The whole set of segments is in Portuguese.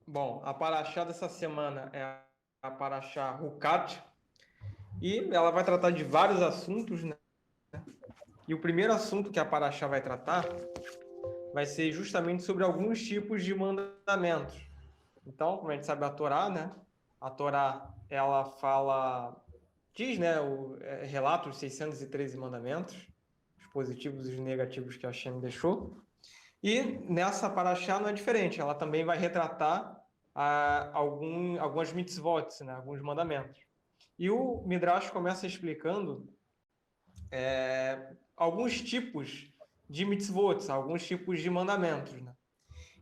Bom, a paraxá dessa semana é a paraxá Hukat, e ela vai tratar de vários assuntos, né? E o primeiro assunto que a paraxá vai tratar vai ser justamente sobre alguns tipos de mandamentos. Então, como a gente sabe a Torá, né? A Torá, ela diz, né, relata os 613 mandamentos, os positivos e os negativos que a Hashem deixou. E nessa paraxá não é diferente, ela também vai retratar algumas mitzvot, né, alguns mandamentos. E o Midrash começa explicando alguns tipos de mitzvot, alguns tipos de mandamentos. Né?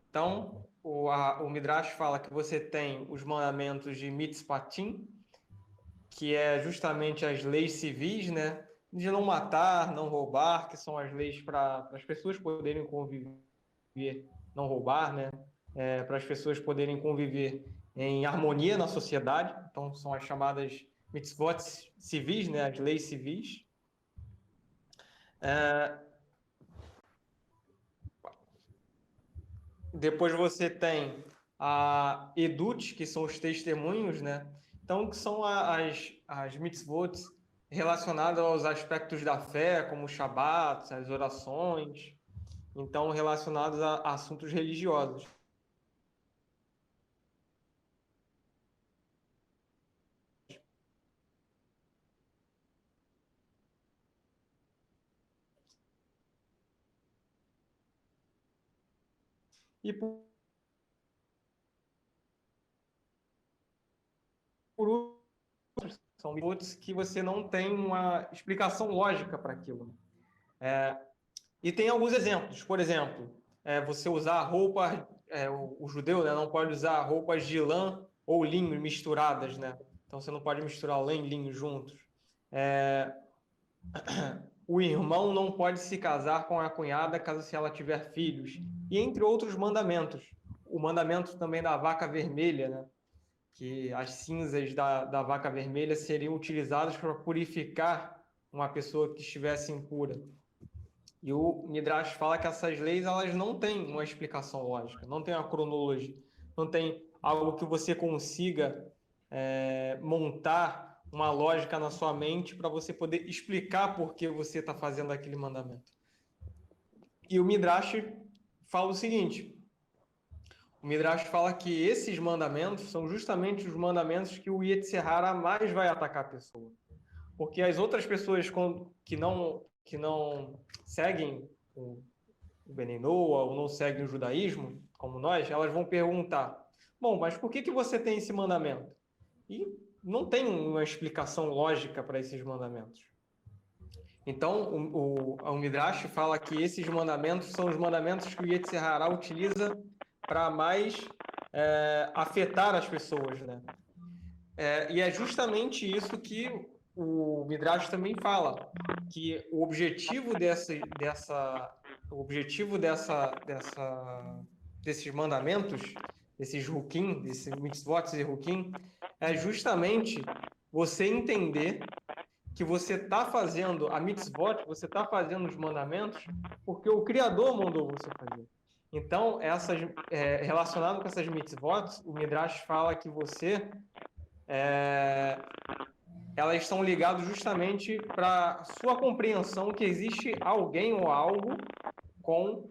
Então, o Midrash fala que você tem os mandamentos de mitzpatim, que é justamente as leis civis, né? De não matar, não roubar, que são as leis para as pessoas poderem conviver, não roubar, né? Para as pessoas poderem conviver em harmonia na sociedade. Então, são as chamadas mitzvot civis, né? As leis civis. Depois você tem a Edut, que são os testemunhos, né? Então, que são as mitzvot relacionadas aos aspectos da fé, como o Shabat, as orações, então relacionados a assuntos religiosos. E por último, são mitzvot que você não tem uma explicação lógica para aquilo. E tem alguns exemplos. Por exemplo, você usar roupa, o judeu, né, não pode usar roupas de lã ou linho misturadas, né? Então você não pode misturar lã e linho juntos. É, o irmão não pode se casar com a cunhada caso se ela tiver filhos. E entre outros mandamentos. O mandamento também da vaca vermelha, né? Que as cinzas da vaca vermelha seriam utilizadas para purificar uma pessoa que estivesse impura. E o Midrash fala que essas leis elas não têm uma explicação lógica, não tem uma cronologia, não tem algo que você consiga montar uma lógica na sua mente para você poder explicar por que você está fazendo aquele mandamento. E o Midrash fala o seguinte: o Midrash fala que esses mandamentos são justamente os mandamentos que o Yetzer Hara mais vai atacar a pessoa. Porque as outras pessoas que não seguem o Beninoa ou não seguem o judaísmo, como nós, elas vão perguntar: bom, mas por que você tem esse mandamento? E não tem uma explicação lógica para esses mandamentos. Então, o Midrash fala que esses mandamentos são os mandamentos que o Yetzer Hara utiliza para mais afetar as pessoas, né? E é justamente isso que o Midrash também fala, que o objetivo desses mandamentos, desses hukim, desses mitzvot e hukim, é justamente você entender que você está fazendo a mitzvot, você está fazendo os mandamentos, porque o Criador mandou você fazer. Então, relacionado com essas mitzvot, o Midrash fala que elas estão ligadas justamente para sua compreensão que existe alguém ou algo com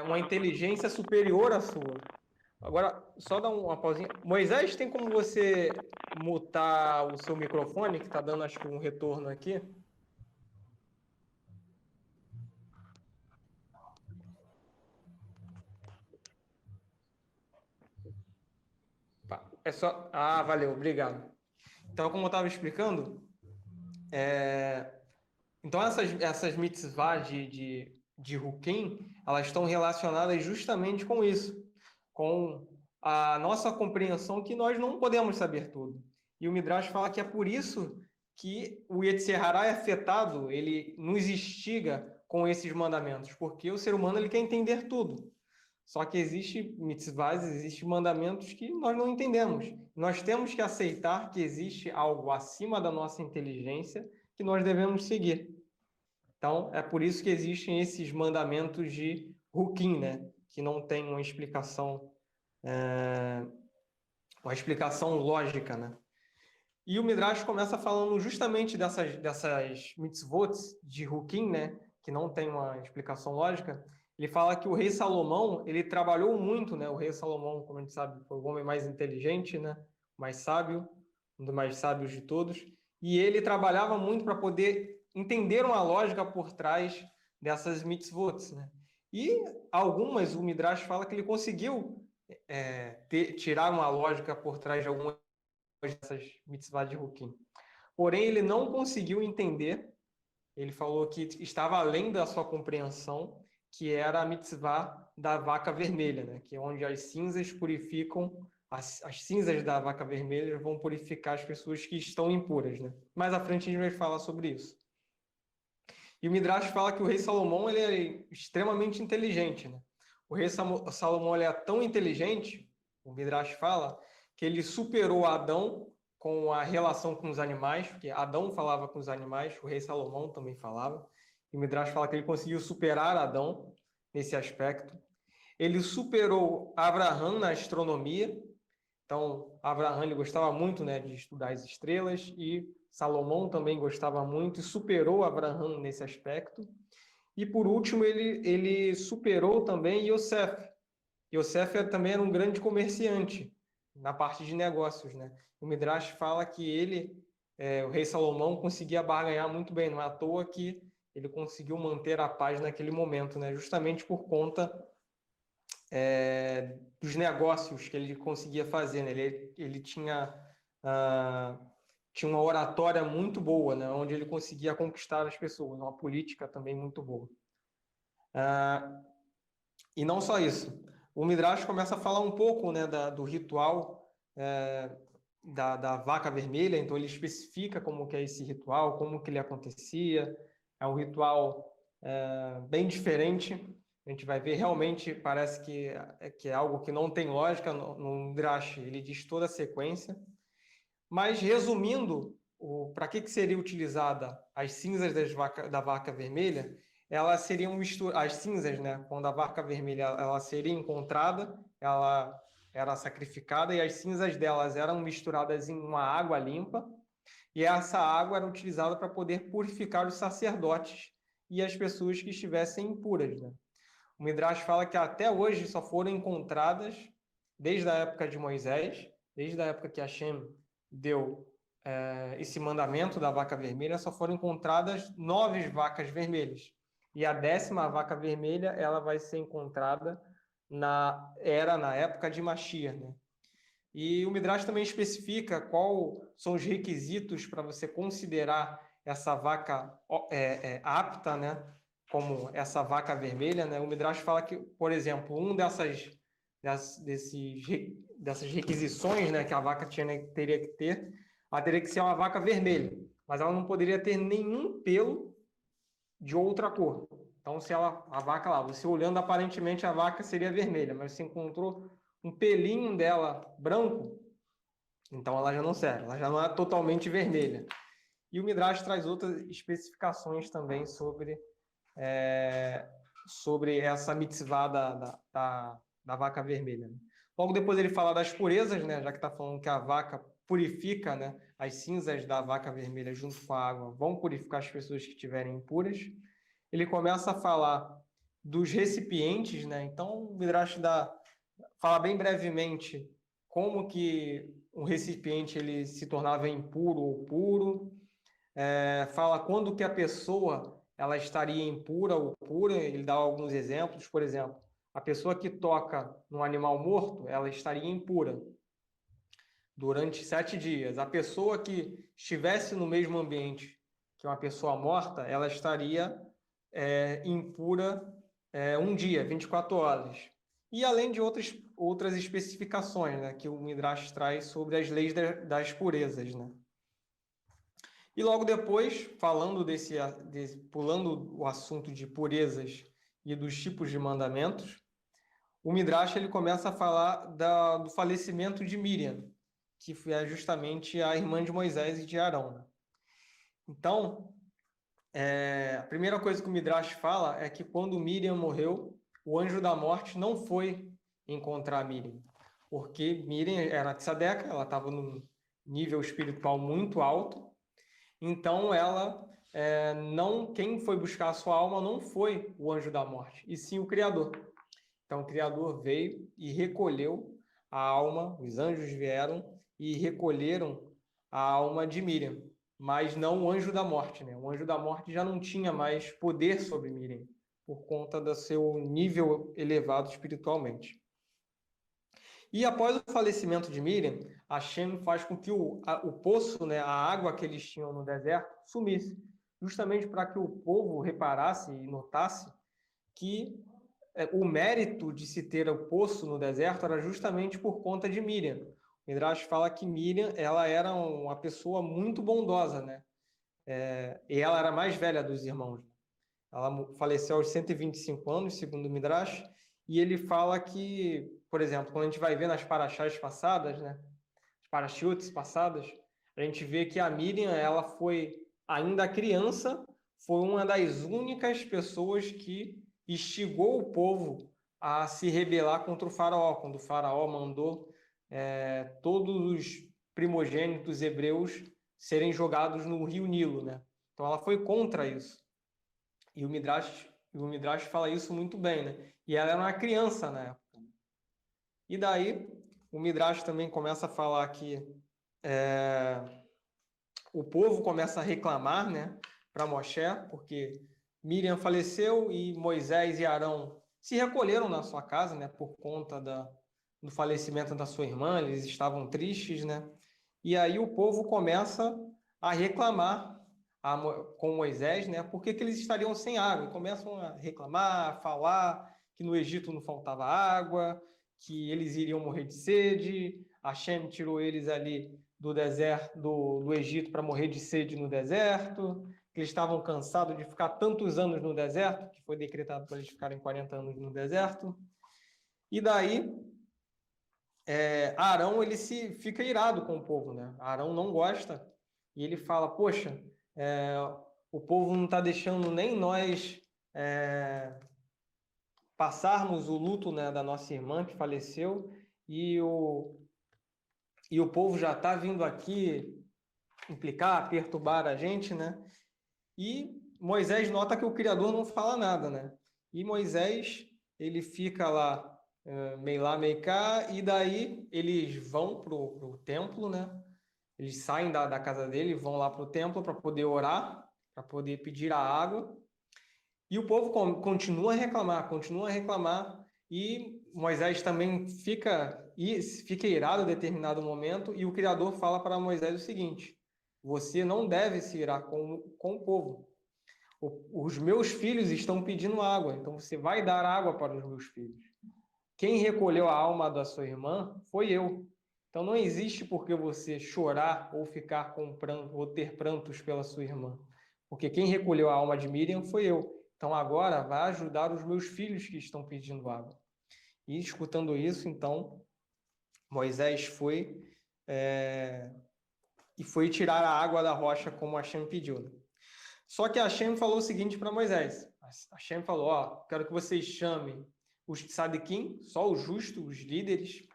uma inteligência superior à sua. Agora, só dar uma pausinha. Moisés, tem como você mutar o seu microfone, que está dando, acho que, um retorno aqui? É só. Ah, valeu, obrigado. Então, como eu estava explicando, então essas mitzvahs de Hukim, elas estão relacionadas justamente com isso, com a nossa compreensão que nós não podemos saber tudo. E o Midrash fala que é por isso que o Yetzer Hara é afetado, ele nos instiga com esses mandamentos, porque o ser humano ele quer entender tudo. Só que existe mitzvahs, existem mandamentos que nós não entendemos. Nós temos que aceitar que existe algo acima da nossa inteligência que nós devemos seguir. Então, é por isso que existem esses mandamentos de Hukim, né? Que não tem uma explicação uma explicação lógica, né? E o Midrash começa falando justamente dessas mitzvot de Hukim, né? Que não tem uma explicação lógica. Ele fala que o rei Salomão, ele trabalhou muito, né? O rei Salomão, como a gente sabe, foi o homem mais inteligente, né? Mais sábio, um dos mais sábios de todos. E ele trabalhava muito para poder entender uma lógica por trás dessas mitzvot, né? E algumas, o Midrash fala que ele conseguiu tirar uma lógica por trás de algumas dessas mitzvah de Hukim. Porém, ele não conseguiu entender, ele falou que estava além da sua compreensão, que era a mitzvah da vaca vermelha, né? Que é onde as cinzas purificam, as cinzas da vaca vermelha vão purificar as pessoas que estão impuras, né? Mais à frente a gente vai falar sobre isso. E o Midrash fala que o rei Salomão ele é extremamente inteligente, né? O rei Salomão ele é tão inteligente, o Midrash fala, que ele superou Adão com a relação com os animais, porque Adão falava com os animais, o rei Salomão também falava. E o Midrash fala que ele conseguiu superar Adão nesse aspecto. Ele superou Abraão na astronomia. Então, Abraão ele gostava muito, né, de estudar as estrelas, e Salomão também gostava muito e superou Abraão nesse aspecto. E por último, ele superou também Yosef. Yosef também era um grande comerciante na parte de negócios, né? O Midrash fala que o rei Salomão, conseguia barganhar muito bem, não é à toa que ele conseguiu manter a paz naquele momento, né? Justamente por conta dos negócios que ele conseguia fazer, né? Ele tinha uma oratória muito boa, né? Onde ele conseguia conquistar as pessoas, uma política também muito boa. E não só isso. O Midrash começa a falar um pouco, né, do ritual da vaca vermelha, então ele especifica como que é esse ritual, como que ele acontecia. É um ritual bem diferente. A gente vai ver, realmente parece que é algo que não tem lógica no Midrash. Ele diz toda a sequência. Mas, resumindo, para que seria utilizada as cinzas da vaca vermelha? Elas seriam as cinzas, né? Quando a vaca vermelha ela seria encontrada, ela era sacrificada e as cinzas delas eram misturadas em uma água limpa, e essa água era utilizada para poder purificar os sacerdotes e as pessoas que estivessem impuras, né? O Midrash fala que até hoje só foram encontradas, desde a época de Moisés, desde a época que Hashem deu esse mandamento da vaca vermelha, só foram encontradas 9 vacas vermelhas. E a 10ª vaca vermelha, ela vai ser encontrada na época de Mashiach, né? E o Midrash também especifica quais são os requisitos para você considerar essa vaca apta, né? Como essa vaca vermelha, né? O Midrash fala que, por exemplo, dessas requisições, né, que a vaca teria que ter, ela teria que ser uma vaca vermelha, mas ela não poderia ter nenhum pelo de outra cor. Então, se a vaca lá, você olhando, aparentemente a vaca seria vermelha, mas você encontrou um pelinho dela branco, então ela já não serve, ela já não é totalmente vermelha. E o Midrash traz outras especificações também sobre essa mitzvah da vaca vermelha. Logo depois ele fala das purezas, né? Já que está falando que a vaca purifica, né? As cinzas da vaca vermelha junto com a água vão purificar as pessoas que estiverem impuras. Ele começa a falar dos recipientes, né? Então o Midrash fala bem brevemente como que um recipiente ele se tornava impuro ou puro. Fala quando que a pessoa ela estaria impura ou pura. Ele dá alguns exemplos. Por exemplo, a pessoa que toca num animal morto, ela estaria impura durante 7 dias. A pessoa que estivesse no mesmo ambiente que uma pessoa morta, ela estaria impura 1 dia, 24 horas. E além de outras especificações, né, que o Midrash traz sobre as leis das purezas, né? E logo depois, falando pulando o assunto de purezas e dos tipos de mandamentos, o Midrash ele começa a falar do falecimento de Miriam, que foi justamente a irmã de Moisés e de Arão. Então, a primeira coisa que o Midrash fala é que quando Miriam morreu, o anjo da morte não foi encontrar Miriam. porque Miriam era tzadeca, ela estava num nível espiritual muito alto, então quem foi buscar a sua alma não foi o anjo da morte, e sim o Criador. Então o Criador veio e recolheu a alma, os anjos vieram e recolheram a alma de Miriam, mas não o anjo da morte, né? O anjo da morte já não tinha mais poder sobre Miriam, por conta do seu nível elevado espiritualmente. E após o falecimento de Miriam, Hashem faz com que o poço, né, a água que eles tinham no deserto, sumisse, justamente para que o povo reparasse e notasse que o mérito de se ter o poço no deserto era justamente por conta de Miriam. O Midrash fala que Miriam, ela era uma pessoa muito bondosa, né? E ela era a mais velha dos irmãos. Ela faleceu aos 125 anos, segundo o Midrash, e ele fala que, por exemplo, quando a gente vai ver nas paraxás passadas, né, as parashuts passadas, a gente vê que a Miriam, ela foi, ainda criança, foi uma das únicas pessoas que instigou o povo a se rebelar contra o faraó, quando o faraó mandou todos os primogênitos hebreus serem jogados no rio Nilo, né? Então ela foi contra isso. E o Midrash fala isso muito bem, né? E ela era uma criança na época. E daí, o Midrash também começa a falar que o povo começa a reclamar, né, para Moshe, porque Miriam faleceu e Moisés e Arão se recolheram na sua casa, né, por conta do falecimento da sua irmã, eles estavam tristes, né? E aí o povo começa a reclamar com Moisés, né? Por que eles estariam sem água? E começam a reclamar, a falar que no Egito não faltava água, que eles iriam morrer de sede. Hashem tirou eles ali do deserto, do Egito para morrer de sede no deserto, que eles estavam cansados de ficar tantos anos no deserto, que foi decretado para eles ficarem 40 anos no deserto. E daí Arão ele se fica irado com o povo, né? Arão não gosta e ele fala: poxa, o povo não está deixando nem nós passarmos o luto, né, da nossa irmã que faleceu e o povo já está vindo aqui implicar, perturbar a gente, né? E Moisés nota que o Criador não fala nada, né? E Moisés ele fica lá meio lá, meio cá, e daí eles vão pro templo, né? Eles saem da casa dele, vão lá pro templo para poder orar, para poder pedir a água. E o povo continua a reclamar, e Moisés também fica irado em determinado momento, e o Criador fala para Moisés o seguinte: você não deve se irar com o povo. Os meus filhos estão pedindo água, então você vai dar água para os meus filhos. Quem recolheu a alma da sua irmã foi eu. Então não existe por que você chorar ou ficar com pranto, ou ter prantos pela sua irmã. Porque quem recolheu a alma de Miriam foi eu. Então agora vai ajudar os meus filhos que estão pedindo água. E escutando isso, então, Moisés foi e foi tirar a água da rocha como Hashem pediu. Só que Hashem falou o seguinte para Moisés. Hashem falou: quero que vocês chamem os tzadikim, só os justos, os líderes,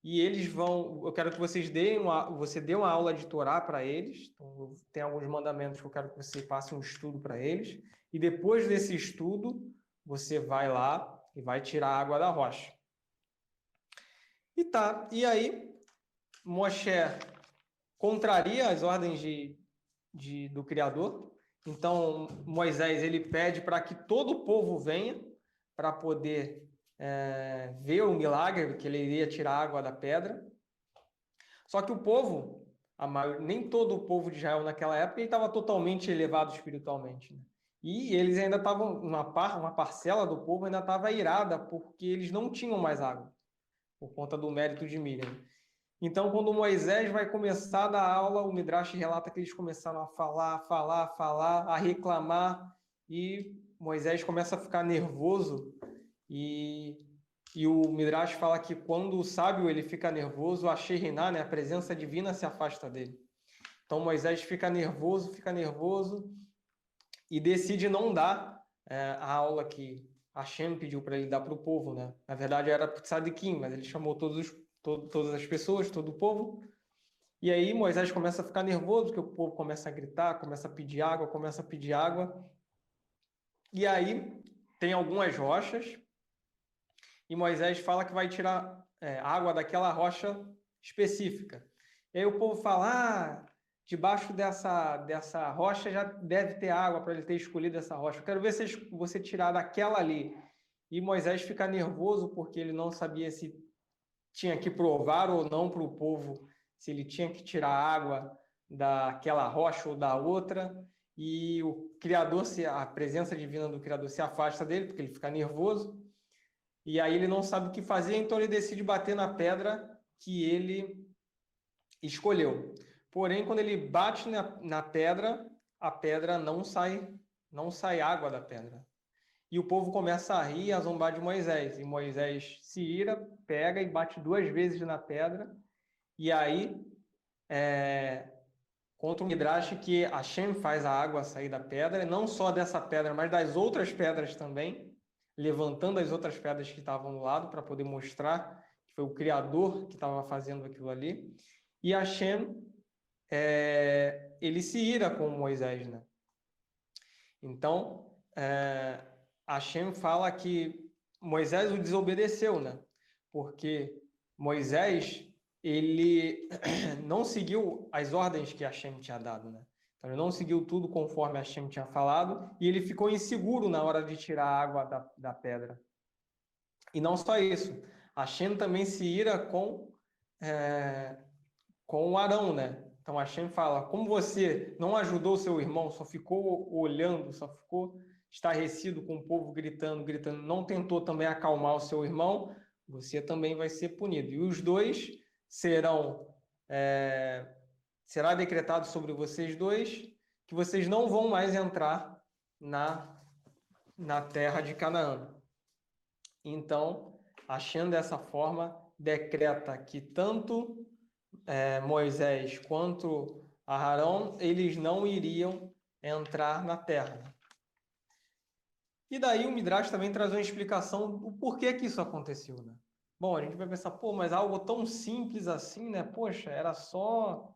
e eles eu quero que você dê uma aula de Torá para eles. Então, tem alguns mandamentos que eu quero que você passe um estudo para eles, e depois desse estudo, você vai lá e vai tirar a água da rocha. E aí, Moshe contraria as ordens do Criador. Então, Moisés ele pede para que todo o povo venha para poder ver o milagre, que ele iria tirar a água da pedra. Só que o povo, nem todo o povo de Israel naquela época estava totalmente elevado espiritualmente, né? E eles ainda estavam, uma parcela do povo ainda estava irada porque eles não tinham mais água, por conta do mérito de Miriam. Então, quando Moisés vai começar a dar aula, o Midrash relata que eles começaram a falar, a reclamar, e Moisés começa a ficar nervoso, e o Midrash fala que quando o sábio ele fica nervoso, a Shekhinah, né, a presença divina, se afasta dele. Então, Moisés fica nervoso, e decide não dar a aula que Hashem pediu para ele dar para o povo, né? Na verdade, era para o Tzadikim, mas ele chamou todos todas as pessoas, todo o povo. E aí Moisés começa a ficar nervoso, porque o povo começa a gritar, começa a pedir água, começa a pedir água. E aí tem algumas rochas, e Moisés fala que vai tirar água daquela rocha específica. E aí o povo fala, debaixo dessa rocha já deve ter água para ele ter escolhido essa rocha. Eu quero ver se você tirar daquela ali. E Moisés fica nervoso porque ele não sabia se tinha que provar ou não para o povo, se ele tinha que tirar água daquela rocha ou da outra. E o Criador, a presença divina do Criador se afasta dele, porque ele fica nervoso. E aí ele não sabe o que fazer, então ele decide bater na pedra que ele escolheu. Porém, quando ele bate na pedra, a pedra não sai água da pedra. E o povo começa a rir e a zombar de Moisés. E Moisés se ira, pega e bate 2 vezes na pedra. E aí, contra o Midrash, que Hashem faz a água sair da pedra, não só dessa pedra, mas das outras pedras também, levantando as outras pedras que estavam do lado para poder mostrar que foi o Criador que estava fazendo aquilo ali. E Hashem, ele se ira com Moisés, né? Então, Hashem fala que Moisés o desobedeceu, né? Porque Moisés, ele não seguiu as ordens que Hashem tinha dado, né? Então, ele não seguiu tudo conforme Hashem tinha falado e ele ficou inseguro na hora de tirar a água da pedra. E não só isso, Hashem também se ira com Arão, né? Então Hashem fala, como você não ajudou seu irmão, só ficou olhando, só ficou estarrecido com o povo gritando, não tentou também acalmar o seu irmão, você também vai ser punido. E os dois será decretado sobre vocês dois que vocês não vão mais entrar na terra de Canaã. Então, Hashem dessa forma decreta que tanto Moisés quanto Arão, eles não iriam entrar na terra. E daí o Midrash também traz uma explicação do porquê que isso aconteceu, né? Bom, a gente vai pensar, mas algo tão simples assim, né? Poxa, era só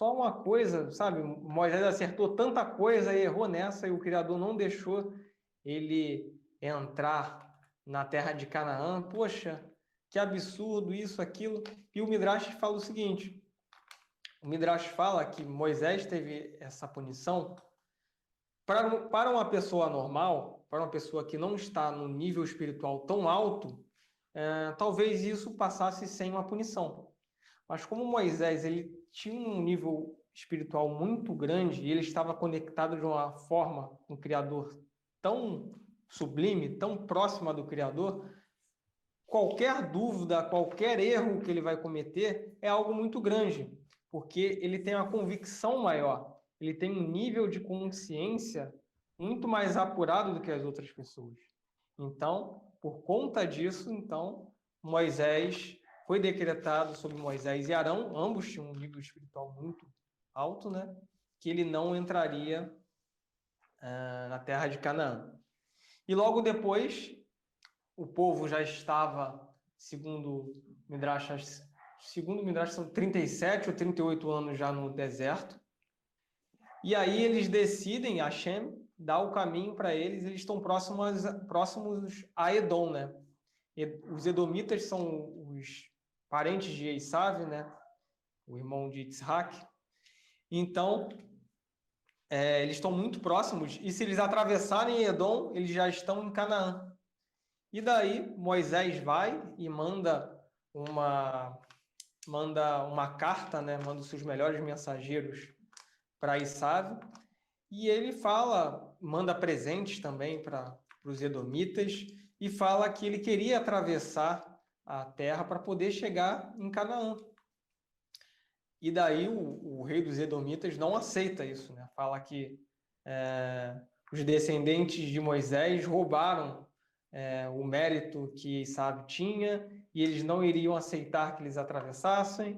uma coisa, sabe? Moisés acertou tanta coisa e errou nessa, e o Criador não deixou ele entrar na terra de Canaã. Poxa, que absurdo isso, aquilo. E o Midrash fala o seguinte, o Midrash fala que Moisés teve essa punição para uma pessoa normal, para uma pessoa que não está no nível espiritual tão alto, talvez isso passasse sem uma punição. Mas como Moisés ele tinha um nível espiritual muito grande e ele estava conectado de uma forma com o Criador tão sublime, tão próxima do Criador, qualquer dúvida, qualquer erro que ele vai cometer é algo muito grande, porque ele tem uma convicção maior, ele tem um nível de consciência muito mais apurado do que as outras pessoas. Então, por conta disso, Moisés foi decretado sobre Moisés e Arão, ambos tinham um nível espiritual muito alto, né? Que ele não entraria na terra de Canaã. E logo depois, o povo já estava, segundo Midrash, são 37 ou 38 anos já no deserto. E aí eles decidem, Hashem dá o caminho para eles, eles estão próximos a Edom, né? Os edomitas são os parentes de Esav, né? O irmão de Yitzhak. Então, eles estão muito próximos, e se eles atravessarem Edom, eles já estão em Canaã. E daí Moisés vai e manda uma carta, né? Manda os seus melhores mensageiros para Esav, e ele manda presentes também para os edomitas, e fala que ele queria atravessar a terra para poder chegar em Canaã. E daí o rei dos edomitas não aceita isso, né? Fala que os descendentes de Moisés roubaram o mérito que Esav tinha, e eles não iriam aceitar que eles atravessassem.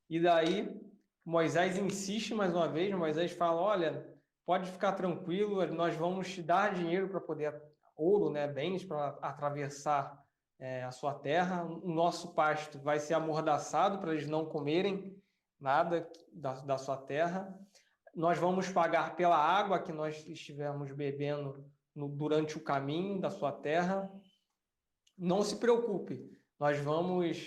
E daí Moisés insiste mais uma vez, Moisés fala, olha, pode ficar tranquilo, nós vamos te dar dinheiro para poder, ouro, né, bens para atravessar a sua terra, o nosso pasto vai ser amordaçado para eles não comerem nada da sua terra. Nós vamos pagar pela água que nós estivermos bebendo durante o caminho da sua terra. Não se preocupe, nós vamos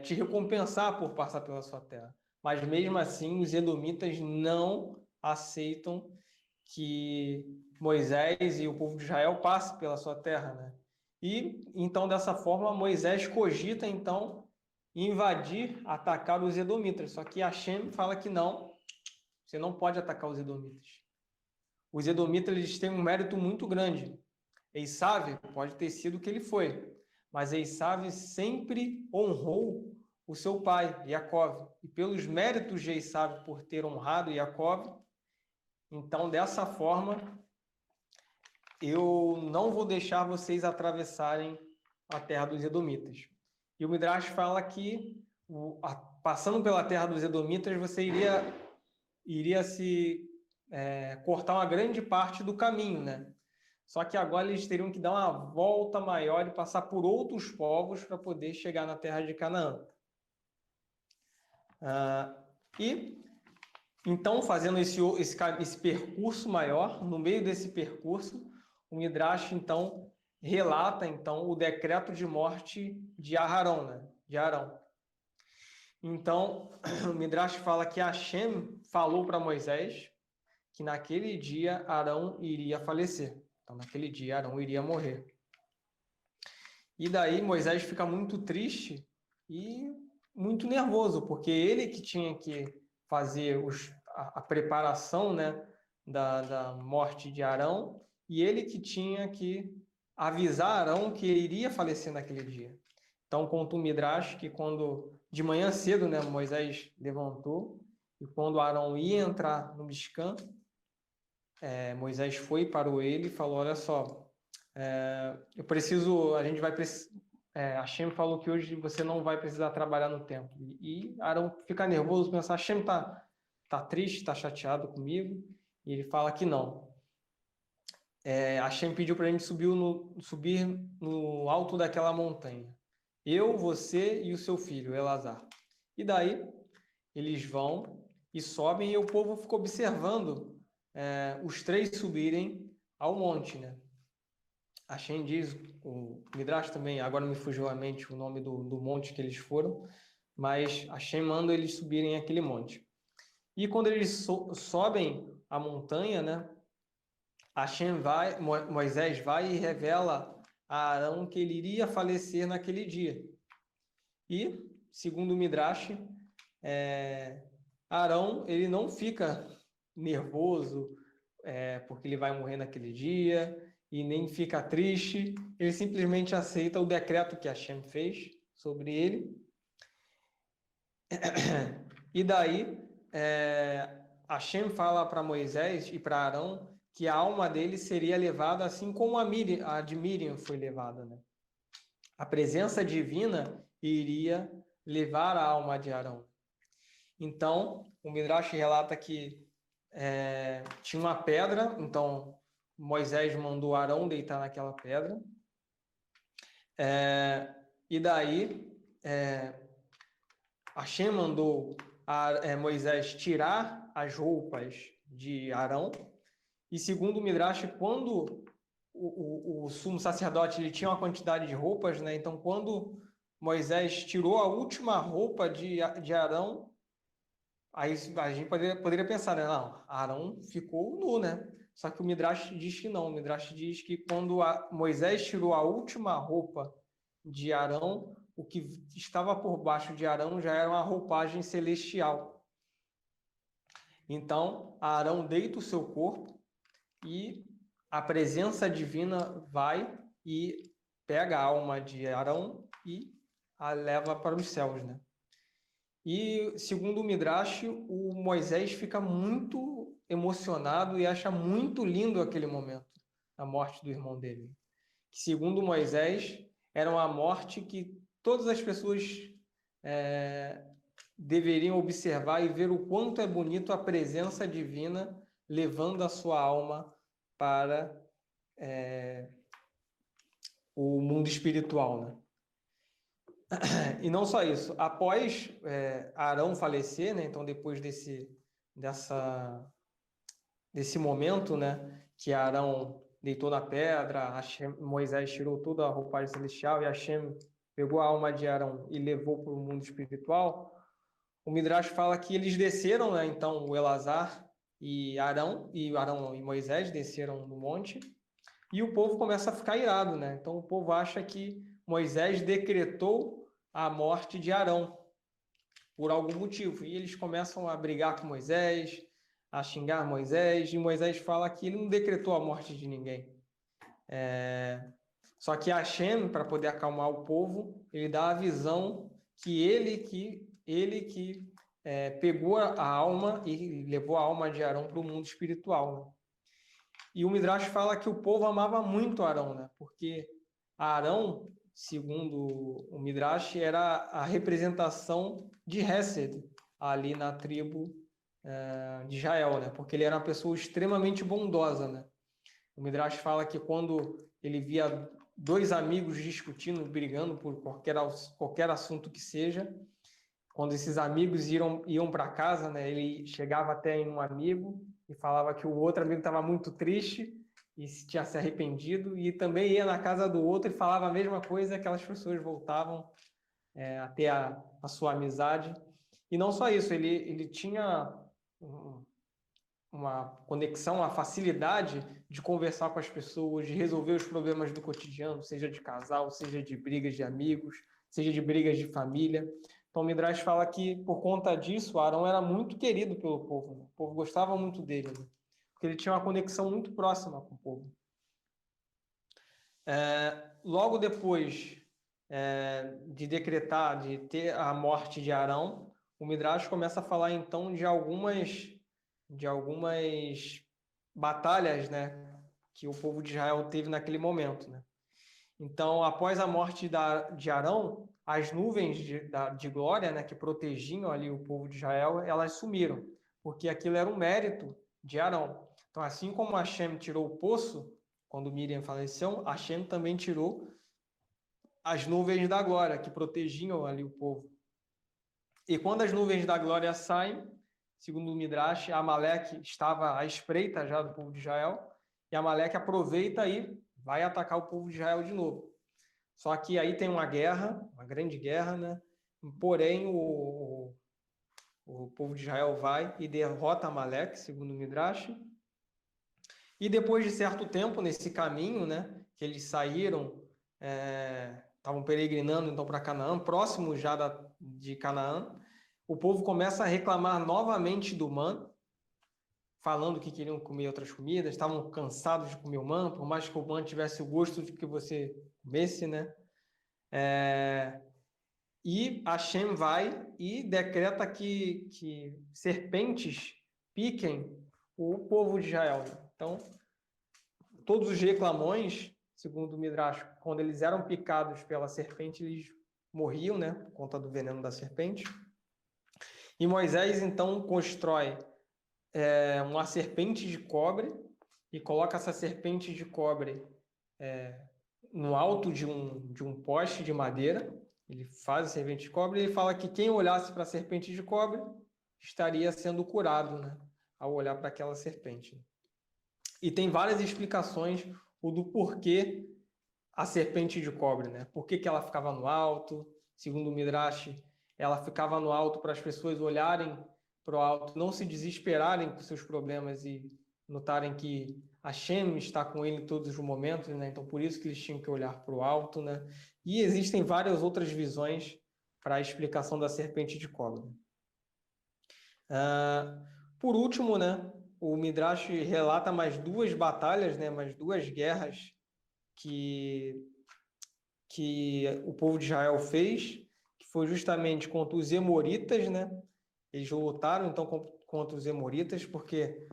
te recompensar por passar pela sua terra. Mas mesmo assim, os edomitas não aceitam que Moisés e o povo de Israel passem pela sua terra, né? E então, dessa forma, Moisés cogita então invadir, atacar os edomitas. Só que Hashem fala que não, você não pode atacar os edomitas. Os edomitas eles têm um mérito muito grande. Esaú pode ter sido o que ele foi, mas Esaú sempre honrou o seu pai, Jacó. E pelos méritos de Esaú por ter honrado Jacó, então dessa forma eu não vou deixar vocês atravessarem a terra dos edomitas. E o Midrash fala que passando pela terra dos edomitas você iria se cortar uma grande parte do caminho, né? Só que agora eles teriam que dar uma volta maior e passar por outros povos para poder chegar na terra de Canaã. E então, fazendo esse percurso maior, no meio desse percurso, o Midrash então relata então o decreto de morte de Aharão, né? De Arão. Então, o Midrash fala que Hashem falou para Moisés que naquele dia Arão iria falecer. Então, naquele dia Arão iria morrer. E daí Moisés fica muito triste e muito nervoso, porque ele que tinha que fazer a preparação, né, da morte de Arão, e ele que tinha que avisar Arão que ele iria falecer naquele dia. Então, conta o Midrash que quando, de manhã cedo, né, Moisés levantou, e quando Arão ia entrar no Mishkan, Moisés foi, parou ele e falou, olha só, Hashem falou que hoje você não vai precisar trabalhar no templo. E Arão fica nervoso, pensa, Hashem tá triste, tá chateado comigo, e ele fala que não. Hashem pediu para a gente subir no alto daquela montanha. Eu, você e o seu filho, Elazar. E daí, eles vão e sobem, e o povo fica observando os três subirem ao monte, né? Hashem diz, o Midrash também, agora me fugiu a mente o nome do monte que eles foram, mas Hashem manda eles subirem aquele monte. E quando eles sobem a montanha, né? Moisés vai e revela a Arão que ele iria falecer naquele dia. E, segundo o Midrash, Arão ele não fica nervoso porque ele vai morrer naquele dia, e nem fica triste, ele simplesmente aceita o decreto que Hashem fez sobre ele. E daí, Hashem fala para Moisés e para Arão que a alma dele seria levada assim como a de Miriam foi levada, né? A presença divina iria levar a alma de Arão. Então, o Midrash relata que tinha uma pedra, então Moisés mandou Arão deitar naquela pedra. E daí, Hashem mandou Moisés tirar as roupas de Arão. E segundo o Midrash, quando o sumo sacerdote ele tinha uma quantidade de roupas, né? Então, quando Moisés tirou a última roupa de Arão, aí a gente poderia pensar, né? Não, Arão ficou nu, né? Só que o Midrash diz que não. O Midrash diz que quando Moisés tirou a última roupa de Arão, o que estava por baixo de Arão já era uma roupagem celestial. Então, Arão deita o seu corpo e a presença divina vai e pega a alma de Arão e a leva para os céus, né? E, segundo o Midrash, o Moisés fica muito emocionado e acha muito lindo aquele momento, a morte do irmão dele. Que, segundo Moisés, era uma morte que todas as pessoas deveriam observar e ver o quanto é bonito a presença divina levando a sua alma para o mundo espiritual, né? E não só isso, após Arão falecer, né? Então depois desse momento, né? Que Arão deitou na pedra, Moisés tirou toda a roupagem celestial e Hashem pegou a alma de Arão e levou para o mundo espiritual. O Midrash fala que eles desceram, né? Então o Elazar e Arão e Moisés desceram no monte e o povo começa a ficar irado, né? Então o povo acha que Moisés decretou a morte de Arão por algum motivo e eles começam a brigar com Moisés, a xingar Moisés, e Moisés fala que ele não decretou a morte de ninguém. Só que Hashem, para poder acalmar o povo, ele dá a visão que ele pegou a alma e levou a alma de Arão para o mundo espiritual, né? E o Midrash fala que o povo amava muito Arão, né? Porque Arão, segundo o Midrash, era a representação de Hesed ali na tribo de Israel, né? Porque ele era uma pessoa extremamente bondosa, né? O Midrash fala que quando ele via dois amigos discutindo, brigando por qualquer assunto que seja, quando esses amigos iam para casa, né, ele chegava até em um amigo e falava que o outro amigo estava muito triste e tinha se arrependido, e também ia na casa do outro e falava a mesma coisa, aquelas pessoas voltavam a ter a sua amizade. E não só isso, ele tinha uma conexão, uma facilidade de conversar com as pessoas, de resolver os problemas do cotidiano, seja de casal, seja de brigas de amigos, seja de brigas de família. Então, o Midrash fala que, por conta disso, Arão era muito querido pelo povo, né? O povo gostava muito dele, né? Porque ele tinha uma conexão muito próxima com o povo. Logo depois de decretar, de ter a morte de Arão, o Midrash começa a falar, então, de algumas batalhas, né, que o povo de Israel teve naquele momento, né? Então, após a morte de Arão, as nuvens de glória, né, que protegiam ali o povo de Israel, elas sumiram, porque aquilo era um mérito de Arão. Então, assim como Hashem tirou o poço, quando Miriam faleceu, Hashem também tirou as nuvens da glória, que protegiam ali o povo. E quando as nuvens da glória saem, segundo o Midrash, Amaleque estava à espreita já do povo de Israel, e Amaleque aproveita e vai atacar o povo de Israel de novo. Só que aí tem uma guerra, uma grande guerra, né? Porém, o povo de Israel vai e derrota Amaleque, segundo o Midrash. E depois de certo tempo, nesse caminho, né, que eles saíram, estavam peregrinando então para Canaã, próximo já de Canaã, o povo começa a reclamar novamente do man, falando que queriam comer outras comidas, estavam cansados de comer o man, por mais que o man tivesse o gosto de que você comesse, né? E Hashem vai e decreta que serpentes piquem o povo de Israel. Então, todos os reclamões, segundo o Midrash, quando eles eram picados pela serpente, eles morriam, né? Por conta do veneno da serpente. E Moisés, então, constrói uma serpente de cobre e coloca essa serpente de cobre no alto de um poste de madeira. Ele faz a serpente de cobre e ele fala que quem olhasse para a serpente de cobre estaria sendo curado, né, ao olhar para aquela serpente. E tem várias explicações do porquê a serpente de cobre, né? Por que ela ficava no alto? Segundo o Midrash, ela ficava no alto para as pessoas olharem para o alto, não se desesperarem com seus problemas e notarem que Hashem está com ele em todos os momentos, né? Então, por isso que eles tinham que olhar para o alto, né? E existem várias outras visões para a explicação da serpente de cobre. Por último, né, o Midrash relata mais duas batalhas, né, mais duas guerras que o povo de Israel fez, que foi justamente contra os Emoritas, né? Eles lutaram, então, contra os Emoritas, porque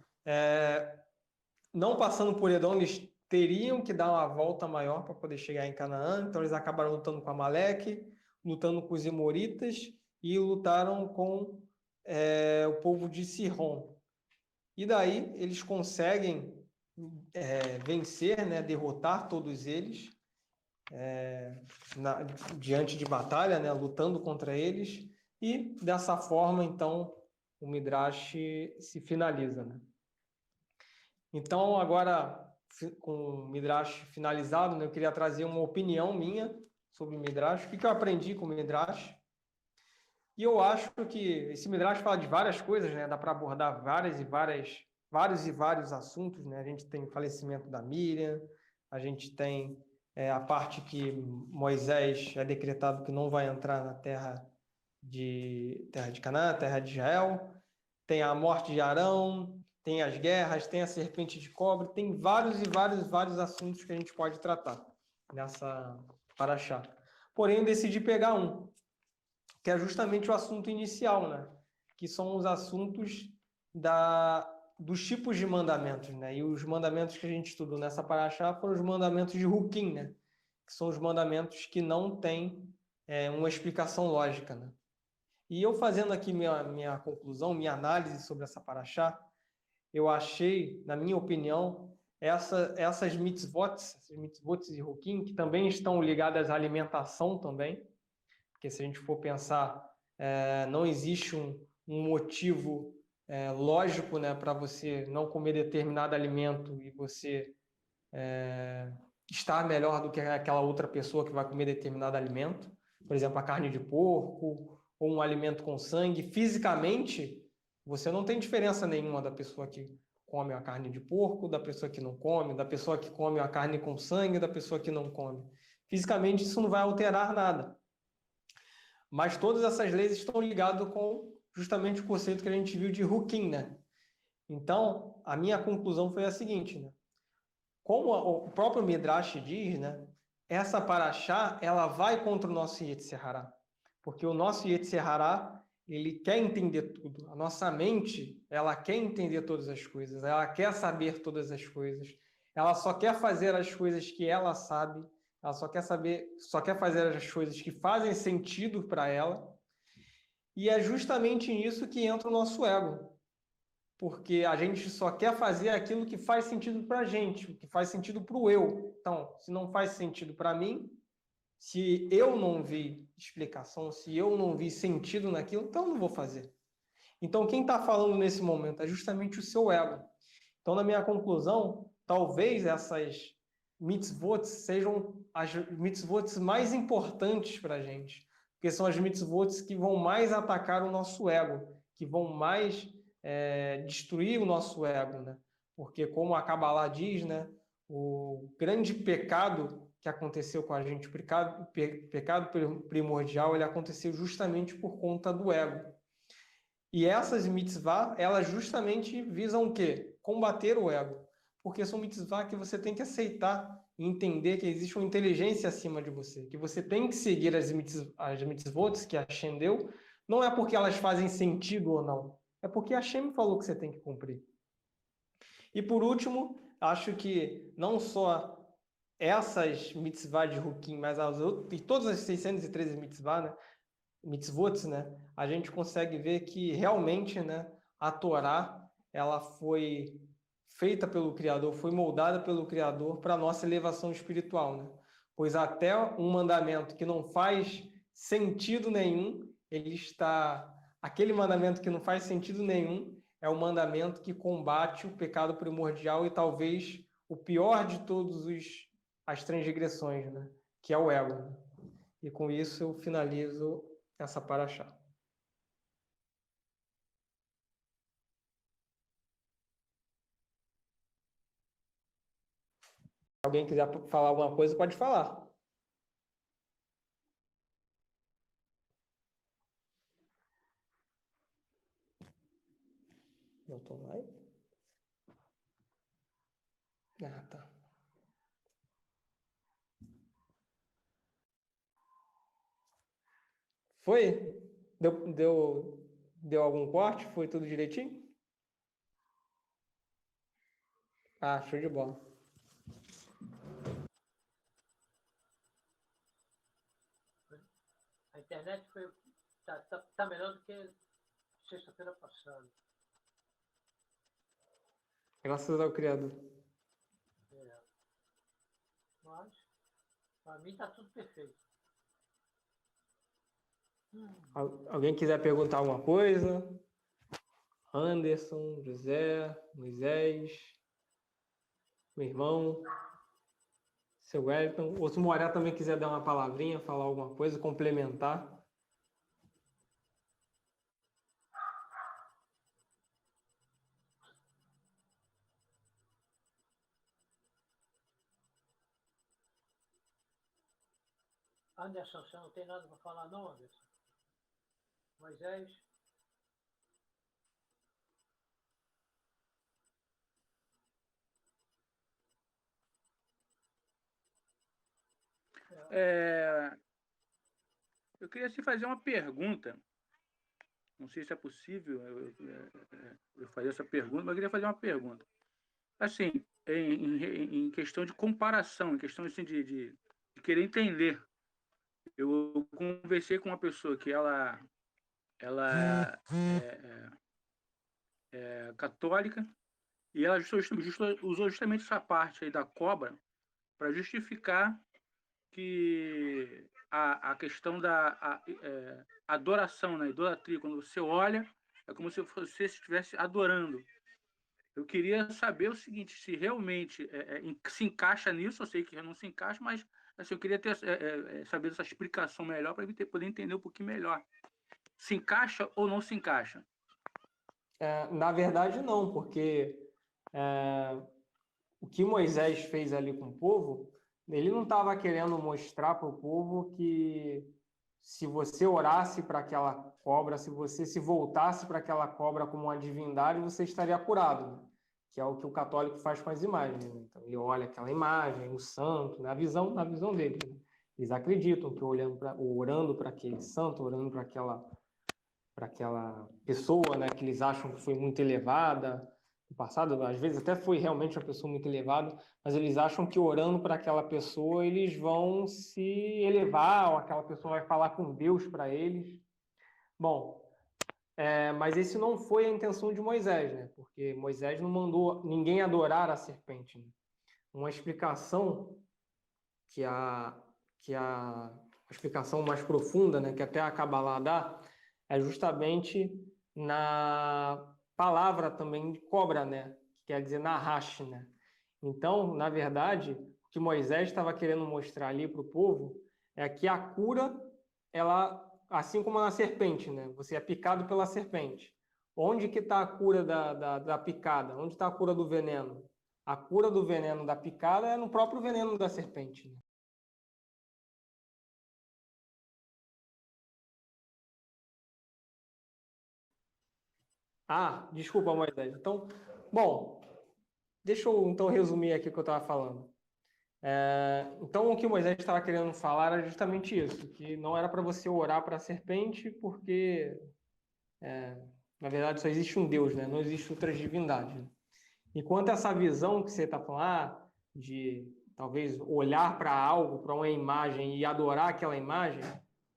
não passando por Edom, eles teriam que dar uma volta maior para poder chegar em Canaã, então eles acabaram lutando com Amaleque, lutando com os Emoritas e lutaram com o povo de Sihon. E daí eles conseguem vencer, né, derrotar todos eles, diante de batalha, né, lutando contra eles, e dessa forma, então, o Midrash se finaliza, né? Então, agora, com o Midrash finalizado, né, eu queria trazer uma opinião minha sobre o Midrash, o que eu aprendi com o Midrash. E eu acho que esse Midrash fala de várias coisas, né? Dá para abordar vários e vários assuntos, né? A gente tem o falecimento da Miriam, a gente tem a parte que Moisés é decretado que não vai entrar na terra de Canaã, terra de Israel, tem a morte de Arão, tem as guerras, tem a serpente de cobre, tem vários e vários assuntos que a gente pode tratar nessa paraxá. Porém, eu decidi pegar um, que é justamente o assunto inicial, né? Que são os assuntos dos tipos de mandamentos, né? E os mandamentos que a gente estudou nessa paraxá foram os mandamentos de Hukim, né? Que são os mandamentos que não têm uma explicação lógica, né? E eu fazendo aqui minha conclusão, minha análise sobre essa paraxá, eu achei, na minha opinião, essas mitzvot e Hukim, que também estão ligadas à alimentação também, porque se a gente for pensar, não existe um motivo lógico, né, para você não comer determinado alimento e você estar melhor do que aquela outra pessoa que vai comer determinado alimento. Por exemplo, a carne de porco ou um alimento com sangue. Fisicamente, você não tem diferença nenhuma da pessoa que come a carne de porco, da pessoa que não come, da pessoa que come a carne com sangue, da pessoa que não come. Fisicamente, isso não vai alterar nada. Mas todas essas leis estão ligadas com justamente o conceito que a gente viu de Hukim, né? Então, a minha conclusão foi a seguinte, né? Como o próprio Midrash diz, né? Essa paraxá, ela vai contra o nosso Yetzer Hará. Porque o nosso Yetzer Hará, ele quer entender tudo. A nossa mente, ela quer entender todas as coisas. Ela quer saber todas as coisas. Ela só quer fazer as coisas que ela sabe. Ela só quer fazer as coisas que fazem sentido para ela. E é justamente nisso que entra o nosso ego. Porque a gente só quer fazer aquilo que faz sentido para a gente, o que faz sentido para o eu. Então, se não faz sentido para mim, se eu não vi explicação, se eu não vi sentido naquilo, então eu não vou fazer. Então, quem está falando nesse momento é justamente o seu ego. Então, na minha conclusão, talvez essas mitzvot sejam as mitzvot mais importantes para a gente, porque são as mitzvot que vão mais atacar o nosso ego, que vão mais destruir o nosso ego, né? Porque, como a Kabbalah diz, né, o grande pecado que aconteceu com a gente, o pecado primordial, ele aconteceu justamente por conta do ego. E essas mitzvah, elas justamente visam o quê? Combater o ego. Porque são mitzvah que você tem que aceitar e entender que existe uma inteligência acima de você, que você tem que seguir as mitzvot que Hashem deu, não é porque elas fazem sentido ou não, é porque Hashem falou que você tem que cumprir. E por último, acho que não só essas mitzvah de Hukim, mas as outras, e todas as 613 mitzvot, né, a gente consegue ver que realmente, né, a Torá, ela foi feita pelo Criador, foi moldada pelo Criador para a nossa elevação espiritual, né? Pois até um mandamento que não faz sentido nenhum, aquele mandamento que não faz sentido nenhum é o mandamento que combate o pecado primordial e talvez o pior de todos as transgressões, né? Que é o ego. E com isso eu finalizo essa paraxá. Se alguém quiser falar alguma coisa, pode falar. Eu tô lá. Ah, tá. Foi? Deu algum corte? Foi tudo direitinho? Ah, show de bola. A internet tá melhor do que sexta-feira passada. Graças ao Criador. É. Mas Para mim está tudo perfeito. Alguém quiser perguntar alguma coisa? Anderson, José, Moisés, meu irmão, seu Wellington. Ou se o Moré também quiser dar uma palavrinha, falar alguma coisa, complementar. Anderson, você não tem nada para falar não, Anderson? Moisés? Eu queria te fazer uma pergunta. Não sei se é possível eu fazer essa pergunta, mas eu queria fazer uma pergunta. Assim, em questão de comparação, em questão assim, de querer entender. Eu conversei com uma pessoa que ela é católica e ela usou justamente essa parte aí da cobra para justificar que a questão da adoração, né? Idolatria, quando você olha, é como se você estivesse adorando. Eu queria saber o seguinte, se realmente se encaixa nisso, eu sei que não se encaixa, mas assim, eu queria saber essa explicação melhor para poder entender um pouquinho melhor. Se encaixa ou não se encaixa? Na verdade, não, porque o que Moisés fez ali com o povo, ele não estava querendo mostrar para o povo que se você orasse para aquela cobra, se você se voltasse para aquela cobra como uma divindade, você estaria curado, né? Que é o que o católico faz com as imagens, né? Então, ele olha aquela imagem, o santo, na visão dele, né? Eles acreditam que orando para aquele santo, orando para aquela pessoa, né, que eles acham que foi muito elevada no passado, às vezes até foi realmente uma pessoa muito elevada, mas eles acham que orando para aquela pessoa eles vão se elevar, ou aquela pessoa vai falar com Deus para eles. Bom, mas esse não foi a intenção de Moisés, né? Porque Moisés não mandou ninguém adorar a serpente, né? Uma explicação que a explicação mais profunda, né, que até a Kabbalah dá, é justamente na palavra também de cobra, né, que quer dizer nahash, né? Então, na verdade, o que Moisés estava querendo mostrar ali para o povo é que a cura, ela, assim como na serpente, né, você é picado pela serpente. Onde que está a cura da picada? Onde está a cura do veneno? A cura do veneno da picada é no próprio veneno da serpente, né? Desculpa, Moisés. Então, bom, deixa eu então resumir aqui o que eu estava falando. Então, o que Moisés estava querendo falar era justamente isso, que não era para você orar para a serpente, porque, na verdade, só existe um Deus, né? Não existe outras divindades. Né? E quanto a essa visão que você está falando, de talvez olhar para algo, para uma imagem e adorar aquela imagem,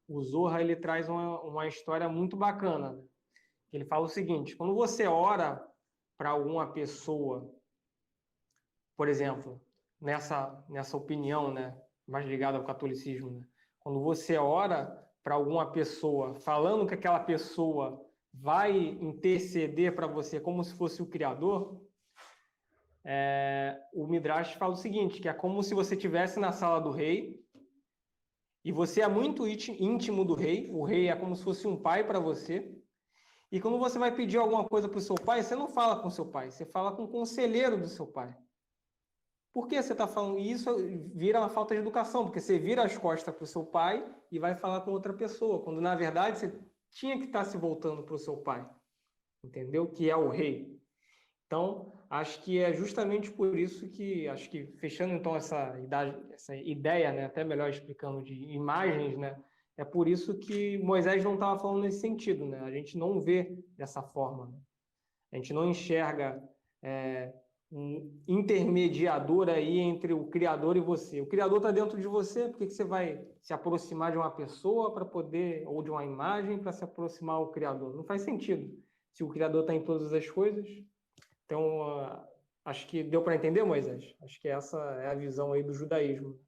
o Zohar ele traz uma história muito bacana, né? Ele fala o seguinte: quando você ora para alguma pessoa, por exemplo, nessa opinião, né, mais ligada ao catolicismo, né, quando você ora para alguma pessoa, falando que aquela pessoa vai interceder para você como se fosse o Criador, o Midrash fala o seguinte, que é como se você estivesse na sala do rei e você é muito íntimo do rei, o rei é como se fosse um pai para você. E quando você vai pedir alguma coisa para o seu pai, você não fala com o seu pai, você fala com o conselheiro do seu pai. Por que você está falando isso? Vira uma falta de educação, porque você vira as costas para o seu pai e vai falar com outra pessoa, quando na verdade você tinha que estar se voltando para o seu pai, entendeu? Que é o rei. Então, acho que é justamente por isso que, acho que fechando então essa ideia, né, até melhor explicando de imagens, né, é por isso que Moisés não estava falando nesse sentido, né? A gente não vê dessa forma, né? A gente não enxerga um intermediador aí entre o Criador e você. O Criador está dentro de você, por que você vai se aproximar de uma pessoa para poder, ou de uma imagem para se aproximar ao Criador? Não faz sentido. Se o Criador está em todas as coisas. Então, acho que deu para entender, Moisés? Acho que essa é a visão aí do judaísmo.